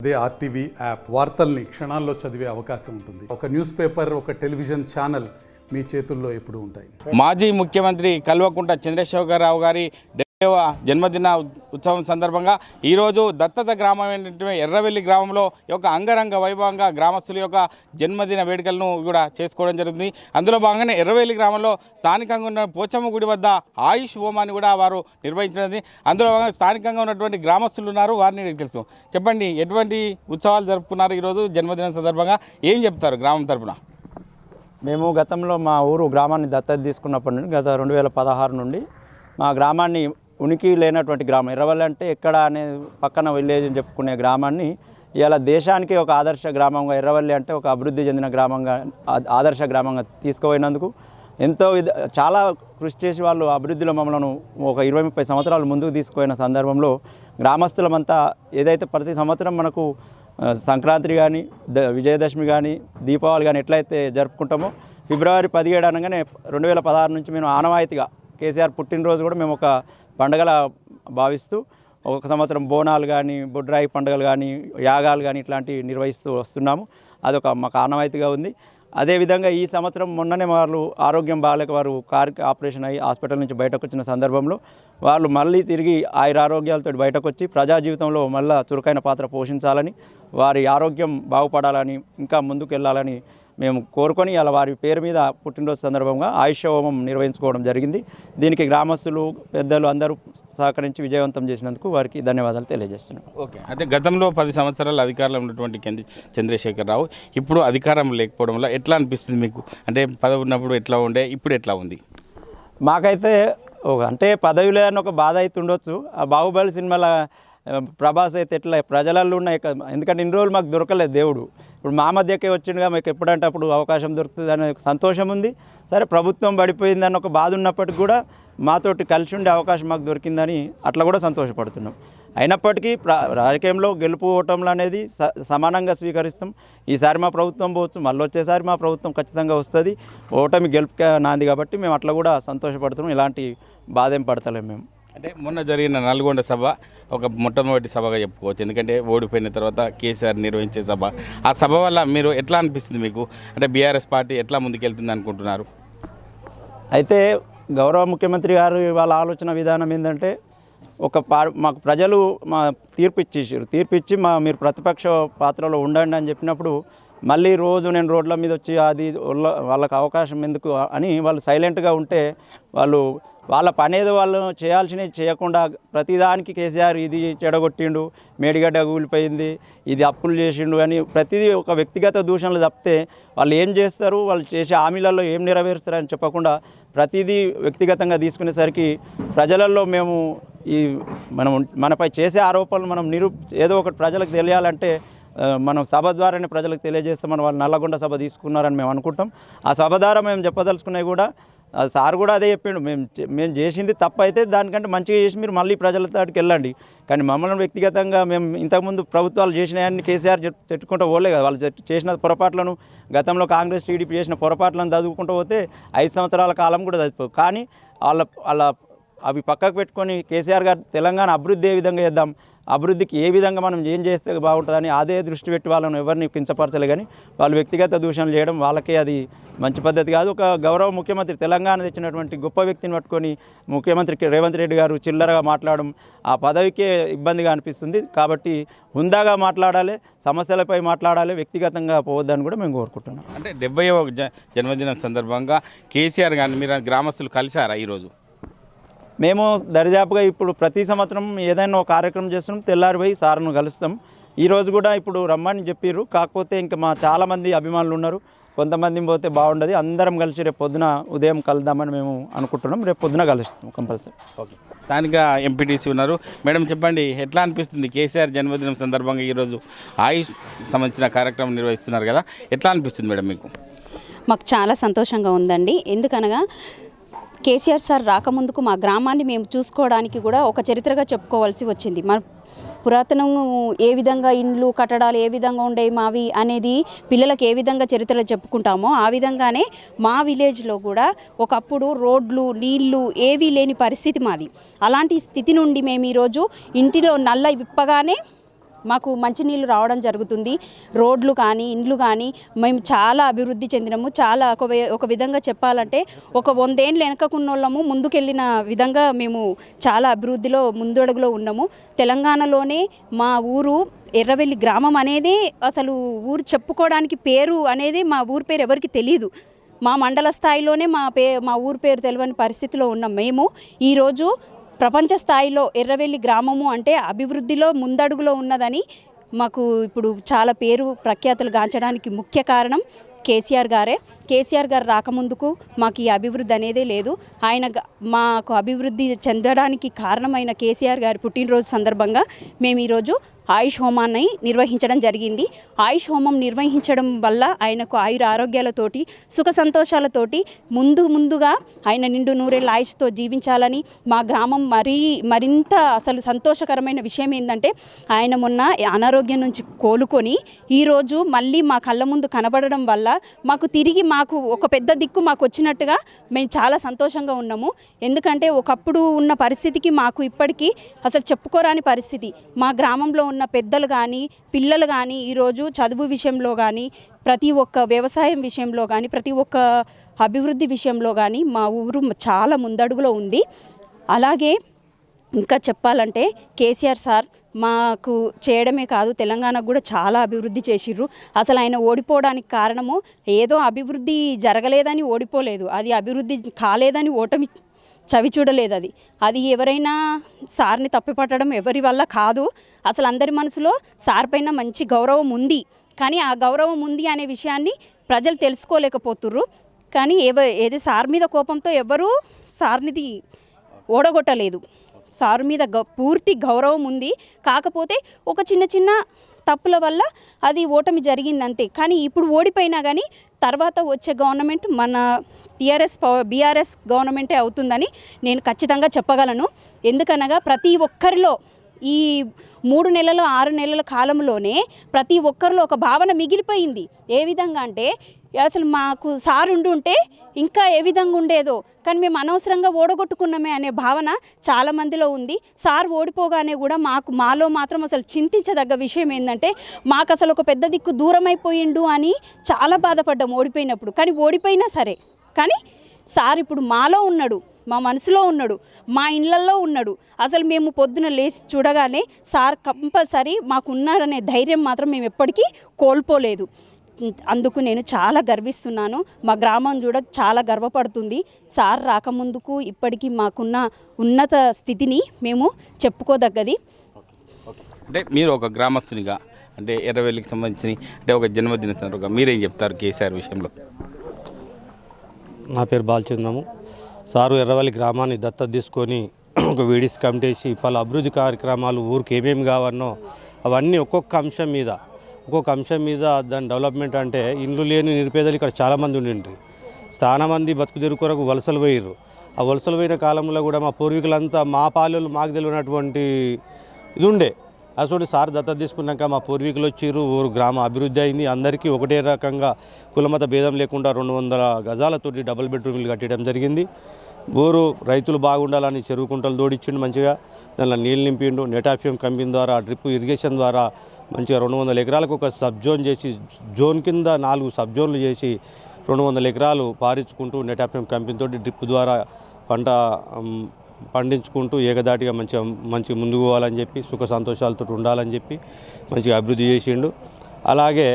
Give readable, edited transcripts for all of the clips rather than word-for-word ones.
అదే RTV app వార్తల్ని క్షణాల్లో చదివే అవకాశం ఉంటుంది. ఒక న్యూస్ పేపర్, ఒక టెలివిజన్ ఛానల్ మీ చేతుల్లో ఎప్పుడూ ఉంటాయి. మాజీ ముఖ్యమంత్రి కల్వకుంట్ల చంద్రశేఖరరావు గారి 70వ జన్మదిన ఉత్సవం సందర్భంగా ఈరోజు దత్తత గ్రామం ఎర్రవెల్లి గ్రామంలో యొక్క అంగరంగ వైభవంగా గ్రామస్తుల యొక్క జన్మదిన వేడుకలను కూడా చేసుకోవడం జరుగుతుంది. అందులో భాగంగానే ఎర్రవెల్లి గ్రామంలో స్థానికంగా ఉన్న పోచమ్మ గుడి వద్ద ఆయుష్ హోమాన్ని కూడా వారు నిర్వహించినది. అందులో భాగంగా స్థానికంగా ఉన్నటువంటి గ్రామస్తులు ఉన్నారు, వారిని తెలుసు. చెప్పండి, ఎటువంటి ఉత్సవాలు జరుపుకున్నారు ఈరోజు జన్మదినం సందర్భంగా? ఏం చెప్తారు గ్రామం తరపున? మేము గతంలో మా గ్రామాన్ని దత్తత తీసుకున్నప్పటి నుండి గత 2016 నుండి మా గ్రామాన్ని ఉనికి లేనటువంటి గ్రామం ఎర్రవల్లి అంటే ఎక్కడ అనే పక్కన విలేజ్ అని చెప్పుకునే గ్రామాన్ని ఇలా దేశానికి ఒక ఆదర్శ గ్రామంగా, ఎర్రవల్లి అంటే ఒక అభివృద్ధి చెందిన గ్రామంగా, ఆదర్శ గ్రామంగా తీసుకుపోయినందుకు చాలా కృషి చేసి వాళ్ళు అభివృద్ధిలో మమ్మల్ని ఒక 20-30 సంవత్సరాలు ముందుకు తీసుకుపోయిన సందర్భంలో గ్రామస్తులమంతా ఏదైతే ప్రతి సంవత్సరం మనకు సంక్రాంతి కానీ, విజయదశమి కానీ, దీపావళి కానీ ఎట్లయితే జరుపుకుంటామో ఫిబ్రవరి 17 అనగానే 2016 నుంచి మేము ఆనవాయితీగా కేసీఆర్ పుట్టినరోజు కూడా మేము ఒక పండుగలా భావిస్తూ ఒక సంవత్సరం బోనాలు కానీ, బొడ్రాయి పండుగలు కానీ, యాగాలు కానీ ఇట్లాంటివి నిర్వహిస్తూ వస్తున్నాము. అదొక మాకు ఆనవాయితీగా ఉంది. అదేవిధంగా ఈ సంవత్సరం మొన్ననే వాళ్ళు ఆరోగ్యం బాగాలేక వారు కారుకి ఆపరేషన్ అయ్యి హాస్పిటల్ నుంచి బయటకు వచ్చిన సందర్భంలో వాళ్ళు మళ్ళీ తిరిగి ఆరోగ్యాలతో బయటకు వచ్చి ప్రజా జీవితంలో మళ్ళీ చురుకైన పాత్ర పోషించాలని, వారి ఆరోగ్యం బాగుపడాలని, ఇంకా ముందుకు వెళ్ళాలని మేము కోరుకొని అలా వారి పేరు మీద పుట్టినరోజు సందర్భంగా ఆయుష్ హోమం నిర్వహించుకోవడం జరిగింది. దీనికి గ్రామస్తులు, పెద్దలు అందరూ సహకరించి విజయవంతం చేసినందుకు వారికి ధన్యవాదాలు తెలియజేస్తున్నాం. ఓకే, అయితే గతంలో 10 సంవత్సరాలు అధికారంలో ఉన్నటువంటి చంద్రశేఖరరావు ఇప్పుడు అధికారం లేకపోవడం వల్ల ఎట్లా అనిపిస్తుంది మీకు? అంటే పదవి ఉన్నప్పుడు ఎట్లా ఉండే, ఇప్పుడు ఎట్లా ఉంది? మాకైతే అంటే పదవి లేదని ఒక బాధ అయితే ఉండొచ్చు. ఆ బాహుబలి సినిమాలో ప్రభాస్ అయితే ఎట్లా ప్రజలలో ఉన్న, ఎందుకంటే ఇన్ని రోజులు మాకు దొరకలేదు దేవుడు, ఇప్పుడు మా మధ్యకే వచ్చిండుగా, మాకు ఎప్పుడంటే అప్పుడు అవకాశం దొరుకుతుంది అనే సంతోషం ఉంది. సరే, ప్రభుత్వం పడిపోయిందని ఒక బాధ ఉన్నప్పటికీ కూడా మాతోటి కలిసి ఉండే అవకాశం మాకు దొరికిందని అట్లా కూడా సంతోషపడుతున్నాం. అయినప్పటికీ రాజకీయంలో గెలుపు ఓటములు అనేది సమానంగా స్వీకరిస్తాం. ఈసారి మా ప్రభుత్వం పోవచ్చు, మళ్ళీ వచ్చేసారి మా ప్రభుత్వం ఖచ్చితంగా వస్తుంది. ఓటమి గెలుపు నాంది కాబట్టి మేము అట్లా కూడా సంతోషపడుతున్నాం. ఇలాంటి బాధ ఏం పడతలేం మేము. అంటే మొన్న జరిగిన నల్గొండ సభ ఒక మొట్టమొదటి సభగా చెప్పుకోవచ్చు, ఎందుకంటే ఓడిపోయిన తర్వాత కేసీఆర్ నిర్వహించే సభ. ఆ సభ వల్ల మీరు ఎట్లా అనిపిస్తుంది మీకు? అంటే బీఆర్ఎస్ పార్టీ ఎట్లా ముందుకెళ్తుంది అనుకుంటున్నారు? అయితే గౌరవ ముఖ్యమంత్రి గారు వాళ్ళ ఆలోచన విధానం ఏంటంటే, మాకు ప్రజలు తీర్పిచ్చి మీరు ప్రతిపక్ష పాత్రలో ఉండండి అని చెప్పినప్పుడు మళ్ళీ రోజు నేను రోడ్ల మీద వచ్చి వాళ్ళకి అవకాశం ఎందుకు అని వాళ్ళు సైలెంట్గా ఉంటే, వాళ్ళ పనేదో వాళ్ళు చేయాల్సినవి చేయకుండా ప్రతిదానికి కేసీఆర్ ఇది చెడగొట్టిండు, మేడిగడ్డ కూలిపోయింది, ఇది అప్పులు చేసిండు అని ప్రతిదీ ఒక వ్యక్తిగత దూషణలు తప్పితే వాళ్ళు ఏం చేస్తారు, వాళ్ళు చేసే హామీలలో ఏం నెరవేరుస్తారని చెప్పకుండా ప్రతిదీ వ్యక్తిగతంగా తీసుకునేసరికి ప్రజలలో మేము మనపై చేసే ఆరోపణలు మనం ఏదో ఒకటి ప్రజలకు తెలియాలంటే మనం సభ ద్వారానే ప్రజలకు తెలియజేస్తామని వాళ్ళు నల్లగొండ సభ తీసుకున్నారని మేము అనుకుంటాం. ఆ సభ ద్వారా మేము చెప్పదలుచుకున్నవి కూడా సార్ కూడా అదే చెప్పిండు, మేము చేసింది తప్పు అయితే దానికంటే మంచిగా చేసి మీరు మళ్ళీ ప్రజలతోటికి వెళ్ళండి, కానీ మమ్మల్ని వ్యక్తిగతంగా మేము ఇంతకుముందు ప్రభుత్వాలు చేసినాయని కేసీఆర్ తిట్టుకుంటూ పోలే కదా. వాళ్ళు చేసిన పొరపాట్లను, గతంలో కాంగ్రెస్ టీడీపీ చేసిన పొరపాట్లను చదువుకుంటూ పోతే 5 సంవత్సరాల కాలం కూడా చదివిపోవు. కానీ అవి పక్కకు పెట్టుకొని కేసీఆర్ గారు తెలంగాణ అభివృద్ధి ఏ విధంగా చేద్దాం, అభివృద్ధికి ఏ విధంగా మనం ఏం చేస్తే బాగుంటుందని అదే దృష్టి పెట్టి వాళ్ళని ఎవరిని కించపరచలే. కానీ వాళ్ళు వ్యక్తిగత దూషణలు చేయడం వాళ్ళకే అది మంచి పద్ధతి కాదు. ఒక గౌరవ ముఖ్యమంత్రి, తెలంగాణ తెచ్చినటువంటి గొప్ప వ్యక్తిని పట్టుకొని ముఖ్యమంత్రి రేవంత్ రెడ్డి గారు చిల్లరగా మాట్లాడడం ఆ పదవికే ఇబ్బందిగా అనిపిస్తుంది. కాబట్టి హుందాగా మాట్లాడాలి, సమస్యలపై మాట్లాడాలి, వ్యక్తిగతంగా పోవద్దని కూడా మేము కోరుకుంటున్నాం. అంటే 70వ జన్మదినం సందర్భంగా కేసీఆర్ గారిని మీరు గ్రామస్తులు కలిశారా ఈరోజు? మేము దరిదాపుగా ఇప్పుడు ప్రతి సంవత్సరం ఏదైనా ఒక కార్యక్రమం చేస్తున్నాం, తెల్లారిపోయి సార్ను కలుస్తాం. ఈరోజు కూడా ఇప్పుడు రమ్మని చెప్పారు. కాకపోతే ఇంకా మా చాలామంది అభిమానులు ఉన్నారు, కొంతమంది పోతే బాగుండదు, అందరం కలిసి రేపు పొద్దున ఉదయం కలుద్దామని మేము అనుకుంటున్నాం. రేపు పొద్దున కలుస్తాం కంపల్సరీ. ఓకే, స్థానిక ఎంపీటీసీ ఉన్నారు. మేడం చెప్పండి, ఎట్లా అనిపిస్తుంది కేసీఆర్ జన్మదినం సందర్భంగా ఈరోజు ఆయుష్ సంబంధించిన కార్యక్రమం నిర్వహిస్తున్నారు కదా, ఎట్లా అనిపిస్తుంది మేడం మీకు? మాకు చాలా సంతోషంగా ఉందండి. ఎందుకనగా కేసీఆర్ సార్ రాకముందుకు మా గ్రామాన్ని మేము చూసుకోవడానికి కూడా ఒక చరిత్రగా చెప్పుకోవాల్సి వచ్చింది. మన పురాతనం ఏ విధంగా ఇండ్లు కట్టడాలు ఏ విధంగా ఉండేవి మావి అనేది పిల్లలకు ఏ విధంగా చరిత్రలు చెప్పుకుంటామో ఆ విధంగానే మా విలేజ్లో కూడా ఒకప్పుడు రోడ్లు నీళ్లు ఏవీ లేని పరిస్థితి మాది. అలాంటి స్థితి నుండి మేము ఈరోజు ఇంటిలో నల్ల విప్పగానే మాకు మంచినీళ్ళు రావడం జరుగుతుంది. రోడ్లు కానీ ఇండ్లు కానీ మేము చాలా అభివృద్ధి చెందినము. చాలా ఒక విధంగా చెప్పాలంటే ఒక 100 ఏళ్ళు వెనకకున్నోళ్ళము ముందుకెళ్ళిన విధంగా మేము చాలా అభివృద్ధిలో ముందడుగులో ఉన్నాము. తెలంగాణలోనే మా ఊరు ఎర్రవెల్లి గ్రామం అనేది అసలు ఊరు చెప్పుకోవడానికి పేరు అనేది మా ఊరు పేరు ఎవరికి తెలియదు. మా మండల స్థాయిలోనే మా ఊరు పేరు తెలియని పరిస్థితిలో ఉన్నాం మేము. ఈరోజు ప్రపంచ స్థాయిలో ఎర్రవెల్లి గ్రామము అంటే అభివృద్ధిలో ముందడుగులో ఉన్నదని మాకు ఇప్పుడు చాలా పేరు ప్రఖ్యాతులు గాంచడానికి ముఖ్య కారణం కేసీఆర్ గారే. కేసీఆర్ గారు రాకముందుకు మాకు ఈ అభివృద్ధి అనేదే లేదు. మాకు అభివృద్ధి చెందడానికి కారణమైన కేసీఆర్ గారి పుట్టినరోజు సందర్భంగా మేము ఈరోజు ఆయుష్ హోమాన్ని నిర్వహించడం జరిగింది. ఆయుష్ హోమం నిర్వహించడం వల్ల ఆయనకు ఆయుర ఆరోగ్యాలతోటి సుఖ సంతోషాలతోటి ముందుగా ఆయన నిండు నూరేళ్ళ ఆయుష్తో జీవించాలని మా గ్రామం మరింత అసలు సంతోషకరమైన విషయం ఏంటంటే ఆయన మొన్న అనారోగ్యం నుంచి కోలుకొని ఈరోజు మళ్ళీ మా కళ్ళ ముందు కనబడడం వల్ల మాకు ఒక పెద్ద దిక్కు మాకు వచ్చినట్టుగా మేము చాలా సంతోషంగా ఉన్నాము. ఎందుకంటే ఒకప్పుడు ఉన్న పరిస్థితికి మాకు ఇప్పటికీ అసలు చెప్పుకోరాని పరిస్థితి. మా గ్రామంలో ఉన్న పెద్దలు కానీ పిల్లలు కానీ ఈరోజు చదువు విషయంలో కానీ ప్రతి ఒక్క వ్యవసాయం విషయంలో కానీ ప్రతి ఒక్క అభివృద్ధి విషయంలో కానీ మా ఊరు చాలా ముందడుగులో ఉంది. అలాగే ఇంకా చెప్పాలంటే కేసీఆర్ సార్ మాకు చేయడమే కాదు తెలంగాణకు కూడా చాలా అభివృద్ధి చేసిర్రు. అసలు ఆయన ఓడిపోవడానికి కారణము ఏదో అభివృద్ధి జరగలేదని ఓడిపోలేదు, అది అభివృద్ధి కాలేదని ఓటమి చవి చూడలేదు. అది ఎవరైనా సార్ని తప్పిపట్టడం ఎవరి వల్ల కాదు. అసలు అందరి మనసులో సార్ పైన మంచి గౌరవం ఉంది, కానీ ఆ గౌరవం ఉంది అనే విషయాన్ని ప్రజలు తెలుసుకోలేకపోతుర్రు. కానీ ఏది సార్ మీద కోపంతో ఎవరూ సార్నిది ఓడగొట్టలేదు. సార్ మీద పూర్తి గౌరవం ఉంది. కాకపోతే ఒక చిన్న తప్పుల వల్ల అది ఓటమి జరిగింది అంతే. కానీ ఇప్పుడు ఓడిపోయినా కానీ తర్వాత వచ్చే గవర్నమెంట్ మన బీఆర్ఎస్ గవర్నమెంటే అవుతుందని నేను ఖచ్చితంగా చెప్పగలను. ఎందుకనగా ప్రతి ఒక్కరిలో ఈ 3 నెలలు 6 నెలల కాలంలోనే ప్రతి ఒక్కరిలో ఒక భావన మిగిలిపోయింది. ఏ విధంగా అంటే అసలు మాకు సార్ ఉంటే ఇంకా ఏ విధంగా ఉండేదో, కానీ మేము అనవసరంగా ఓడగొట్టుకున్నామే అనే భావన చాలామందిలో ఉంది. సార్ ఓడిపోగానే కూడా మాలో మాత్రం అసలు చింతించదగ్గ విషయం ఏంటంటే మాకు అసలు ఒక పెద్ద దిక్కు దూరం అయిపోయిండు అని చాలా బాధపడ్డాం ఓడిపోయినప్పుడు. కానీ ఓడిపోయినా సరే కానీ సార్ ఇప్పుడు మాలో ఉన్నాడు, మా మనసులో ఉన్నాడు, మా ఇళ్ళల్లో ఉన్నాడు. అసలు మేము పొద్దున లేచి చూడగానే సార్ కంపల్సరీ మాకున్నాడనే ధైర్యం మాత్రం మేము ఎప్పటికీ కోల్పోలేదు. అందుకు నేను చాలా గర్విస్తున్నాను. మా గ్రామం కూడా చాలా గర్వపడుతుంది. సార్ రాకముందుకు ఇప్పటికీ మాకున్న ఉన్నత స్థితిని మేము చెప్పుకోదగ్గది. అంటే మీరు ఒక గ్రామస్తునిగా అంటే ఎర్రవెల్లికి సంబంధించి అంటే ఒక జన్మదిన సందర్భంగా మీరేం చెప్తారు కేసీఆర్ విషయంలో? నా పేరు బాలచంద్రము. సారు ఎర్రవల్లి గ్రామాన్ని దత్తత తీసుకొని ఒక వీడిస్ కమిటీ వేసి పలు అభివృద్ధి కార్యక్రమాలు ఊరికి ఏమేమి కావాలనో అవన్నీ ఒక్కొక్క అంశం మీద దాని డెవలప్మెంట్ అంటే ఇండ్లు లేని నిరుపేదలు ఇక్కడ చాలామంది ఉండిండ్రు. చాలా మంది బతుకుదెరు కొరకు వలసలు పోయిర్రు. ఆ వలసలు పోయిన కాలంలో కూడా మా పూర్వీకులంతా మా పాలెలు మాకు తెలియనటువంటి ఇది ఉండే. అసలు సార్ దత్తత తీసుకున్నాక మా పూర్వీకులు వచ్చిర్రు, ఊరు గ్రామ అభివృద్ధి అయింది. అందరికీ ఒకటే రకంగా కులమత భేదం లేకుండా 200 గజాలతోటి డబుల్ బెడ్రూమ్లు కట్టడం జరిగింది. ఊరు రైతులు బాగుండాలని చెరువు కుంటలు తోడిచ్చిండు, మంచిగా దానిలో నీళ్ళు నింపిండు. నెటాఫియం కంపెనీ ద్వారా డ్రిప్ ఇరిగేషన్ ద్వారా మంచిగా 200 ఎకరాలకు ఒక సబ్ జోన్ చేసి జోన్ కింద 4 సబ్ జోన్లు చేసి 200 ఎకరాలు పారించుకుంటూ నెటాఫియం కంపెనీతో డ్రిప్ ద్వారా పంట పండించుకుంటూ ఏకదాటిగా మంచి ముందుకు పోవాలని చెప్పి సుఖ సంతోషాలతో ఉండాలని చెప్పి మంచిగా అభివృద్ధి చేసిండు. అలాగే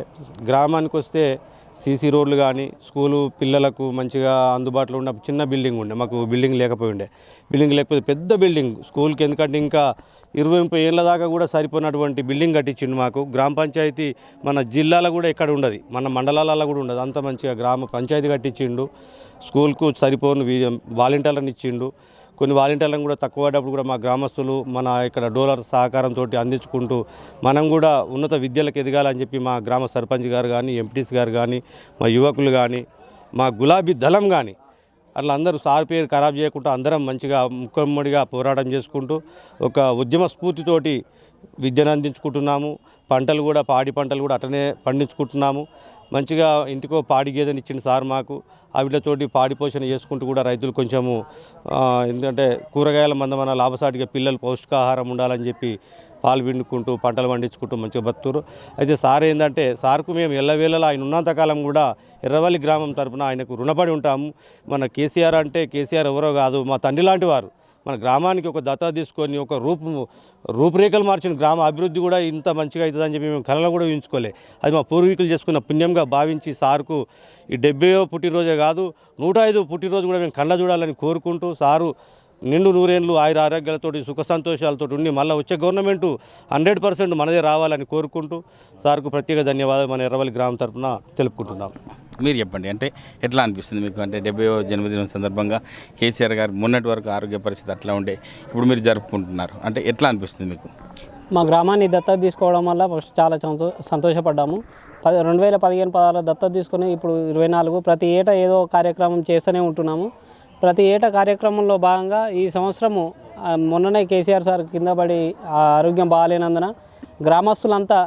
గ్రామానికి వస్తే సీసీ రోడ్లు కానీ స్కూలు పిల్లలకు మంచిగా అందుబాటులో ఉన్న చిన్న బిల్డింగ్ ఉండే, మాకు బిల్డింగ్ లేకపోతే పెద్ద బిల్డింగ్ స్కూల్కి, ఎందుకంటే ఇంకా 20-30 ఏళ్ళ దాకా కూడా సరిపోయినటువంటి బిల్డింగ్ కట్టించిండు మాకు. గ్రామ పంచాయతీ మన జిల్లాలో కూడా ఎక్కడ ఉండదు, మన మండలాలలో కూడా ఉండదు, అంత మంచిగా గ్రామ పంచాయతీ కట్టించిండు. స్కూల్కు సరిపోను వాలంటీర్లను ఇచ్చిండు. కొన్ని వాలంటీర్లను కూడా తక్కువ పడ్డప్పుడు కూడా మా గ్రామస్తులు మన ఇక్కడ డోలర్ సహకారంతో అందించుకుంటూ మనం కూడా ఉన్నత విద్యలకు ఎదగాలని చెప్పి మా గ్రామ సర్పంచ్ గారు కానీ ఎంపీటీసీ గారు కానీ మా యువకులు కానీ మా గులాబీ దళం కానీ అట్లా అందరూ సార్ పేరు ఖరాబ్ చేయకుండా అందరం మంచిగా ముక్కమ్మడిగా పోరాటం చేసుకుంటూ ఒక ఉద్యమ స్ఫూర్తితోటి విద్యను అందించుకుంటున్నాము. పంటలు కూడా పాడి పంటలు కూడా అట్లనే పండించుకుంటున్నాము. మంచిగా ఇంటికో పాడి గేదెని ఇచ్చింది సార్ మాకు. వీటితోటి పాడి పోషణ చేసుకుంటూ కూడా రైతులు కొంచెము ఎందుకంటే కూరగాయల మందమైన లాభసాటిగా పిల్లలు పౌష్టికాహారం ఉండాలని చెప్పి పాలు పిండుకుంటూ పంటలు పండించుకుంటూ మంచిగా బతుకుతారు. అయితే సార్ ఏంటంటే సార్కు మేము ఎల్లవేళలా ఆయన ఉన్నంతకాలం కూడా ఎర్రవల్లి గ్రామం తరపున ఆయనకు రుణపడి ఉంటాము. మన కేసీఆర్ అంటే కేసీఆర్ ఎవరో కాదు, మా తండ్రి లాంటి వారు. మన గ్రామానికి ఒక దత్తత తీసుకొని ఒక రూపురేఖలు మార్చిన గ్రామ అభివృద్ధి కూడా ఇంత మంచిగా అవుతుందని చెప్పి మేము కళలో కూడా ఊహించుకోలే. అది మా పూర్వీకులు చేసుకున్న పుణ్యంగా భావించి సార్కు ఈ 70వ పుట్టినరోజే కాదు 105వ పుట్టినరోజు కూడా మేము కళ్ళ చూడాలని కోరుకుంటూ సారు నిండు నూరేళ్ళు ఆయుర ఆరోగ్యాలతోటి సుఖ సంతోషాలతో ఉండి మళ్ళీ వచ్చే గవర్నమెంటు 100% మనదే రావాలని కోరుకుంటూ సార్కు ప్రత్యేక ధన్యవాదాలు మన ఎర్రవల్లి గ్రామం తరఫున తెలుపుకుంటున్నాం. మీరు చెప్పండి, అంటే ఎట్లా అనిపిస్తుంది మీకు? అంటే 70వ జన్మదినం సందర్భంగా కేసీఆర్ గారు మొన్నటి వరకు ఆరోగ్య పరిస్థితి అట్లా ఉండే, ఇప్పుడు మీరు జరుపుకుంటున్నారు, అంటే ఎట్లా అనిపిస్తుంది మీకు? మా గ్రామాన్ని దత్తత తీసుకోవడం వల్ల చాలా సంతోషపడ్డాము. 2015-16 దత్తత తీసుకుని ఇప్పుడు 24 ప్రతి ఏటా ఏదో కార్యక్రమం చేస్తూనే ఉంటున్నాము. ప్రతి ఏటా కార్యక్రమంలో భాగంగా ఈ సంవత్సరము మొన్ననే కేసీఆర్ సార్ కింద పడి ఆరోగ్యం బాగాలేనందున గ్రామస్తులంతా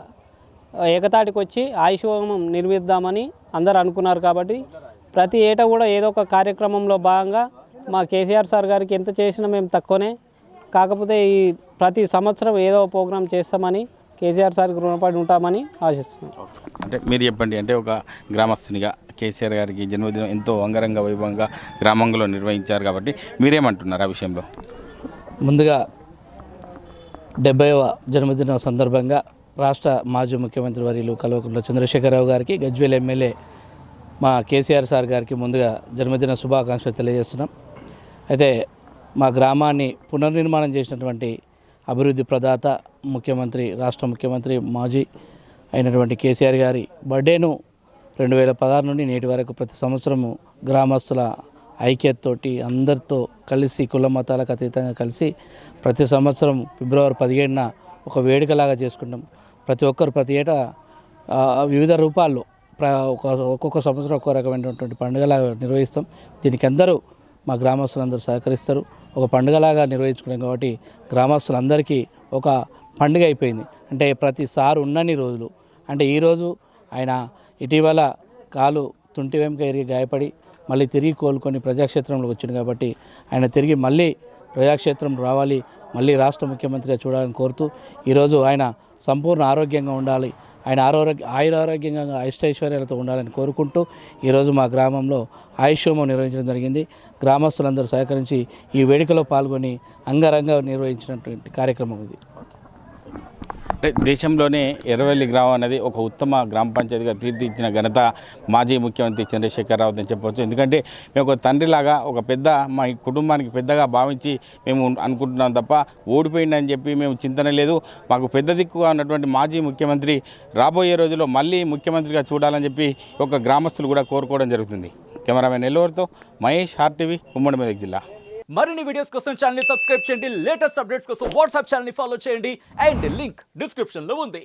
ఏకతాటికి వచ్చి ఆయుష్హోమం నిర్మిద్దామని అందరూ అనుకున్నారు. కాబట్టి ప్రతి ఏటా కూడా ఏదో ఒక కార్యక్రమంలో భాగంగా మా కేసీఆర్ సార్ గారికి ఎంత చేసినా మేము తక్కువనే. కాకపోతే ఈ ప్రతి సంవత్సరం ఏదో ప్రోగ్రాం చేస్తామని కేసీఆర్ సార్కి రుణపడి ఉంటామని ఆశిస్తున్నాం. అంటే మీరు చెప్పండి, అంటే ఒక గ్రామస్తునిగా కేసీఆర్ గారికి జన్మదినం ఎంతో అంగరంగ వైభవంగా గ్రామంలో నిర్వహించారు కాబట్టి మీరేమంటున్నారు ఆ విషయంలో? ముందుగా 70వ జన్మదినం సందర్భంగా రాష్ట్ర మాజీ ముఖ్యమంత్రి వర్యులు కల్వకుంట్ల చంద్రశేఖరరావు గారికి, గజ్వేల్ ఎమ్మెల్యే మా కేసీఆర్ సార్ గారికి ముందుగా జన్మదిన శుభాకాంక్షలు తెలియజేస్తున్నాం. అయితే మా గ్రామాన్ని పునర్నిర్మాణం చేసినటువంటి అభివృద్ధి ప్రదాత ముఖ్యమంత్రి, రాష్ట్ర ముఖ్యమంత్రి మాజీ అయినటువంటి కేసీఆర్ గారి బర్త్డేను 2016 నుండి నేటి వరకు ప్రతి సంవత్సరము గ్రామస్తుల ఐక్యతతోటి అందరితో కలిసి కుల మతాలకు అతీతంగా కలిసి ప్రతి సంవత్సరం ఫిబ్రవరి 17న ఒక వేడుకలాగా చేసుకుంటాం. ప్రతి ఒక్కరు ప్రతి ఏటా వివిధ రూపాల్లో ఒక్కొక్క సంవత్సరం ఒక్కో రకమైనటువంటి పండుగలాగా నిర్వహిస్తాం. దీనికి అందరూ మా గ్రామస్తులందరూ సహకరిస్తారు. ఒక పండుగలాగా నిర్వహించుకున్నాం కాబట్టి గ్రామస్తులందరికీ ఒక పండుగ అయిపోయింది. అంటే ప్రతిసారి ఉన్నన్ని రోజులు, అంటే ఈరోజు ఆయన ఇటీవల కాలు తుంటి వెంక ఎరిగి గాయపడి మళ్ళీ తిరిగి కోలుకొని ప్రజాక్షేత్రంలోకి వచ్చింది కాబట్టి ఆయన తిరిగి మళ్ళీ ప్రజాక్షేత్రం రావాలి, మళ్ళీ రాష్ట్ర ముఖ్యమంత్రిగా చూడాలని కోరుతూ ఈరోజు ఆయన సంపూర్ణ ఆరోగ్యంగా ఉండాలి, ఆయన ఆయురారోగ్యంగా అష్టైశ్వర్యాలతో ఉండాలని కోరుకుంటూ ఈరోజు మా గ్రామంలో ఆయుష్హోమం నిర్వహించడం జరిగింది. గ్రామస్తులందరూ సహకరించి ఈ వేడుకలో పాల్గొని అంగరంగ నిర్వహించినటువంటి కార్యక్రమం ఇది. అంటే దేశంలోనే ఎర్రవల్లి గ్రామం అనేది ఒక ఉత్తమ గ్రామ పంచాయతీగా తీర్చిదిద్దిన ఘనత మాజీ ముఖ్యమంత్రి చంద్రశేఖరరావు అని చెప్పవచ్చు. ఎందుకంటే మేము ఒక తండ్రిలాగా ఒక పెద్ద మా కుటుంబానికి పెద్దగా భావించి మేము అనుకుంటున్నాం తప్ప ఓడిపోయిందని చెప్పి మేము చింతన లేదు. మాకు పెద్ద దిక్కుగా ఉన్నటువంటి మాజీ ముఖ్యమంత్రి రాబోయే రోజుల్లో మళ్ళీ ముఖ్యమంత్రిగా చూడాలని చెప్పి ఒక గ్రామస్తులు కూడా కోరుకోవడం జరుగుతుంది. కెమెరామెన్ ఎల్లూరుతో మహేష్, ఆర్టీవీ, ఉమ్మడి మెదక్ జిల్లా. మరిన్ని వీడియోస్ కోసం ఛానల్ ని సబ్స్క్రైబ్ చేయండి. లేటెస్ట్ అప్డేట్స్ కోసం వాట్సాప్ ఛానల్ ని ఫాలో చేయండి. అండ్ లింక్ డిస్క్రిప్షన్ లో ఉంది.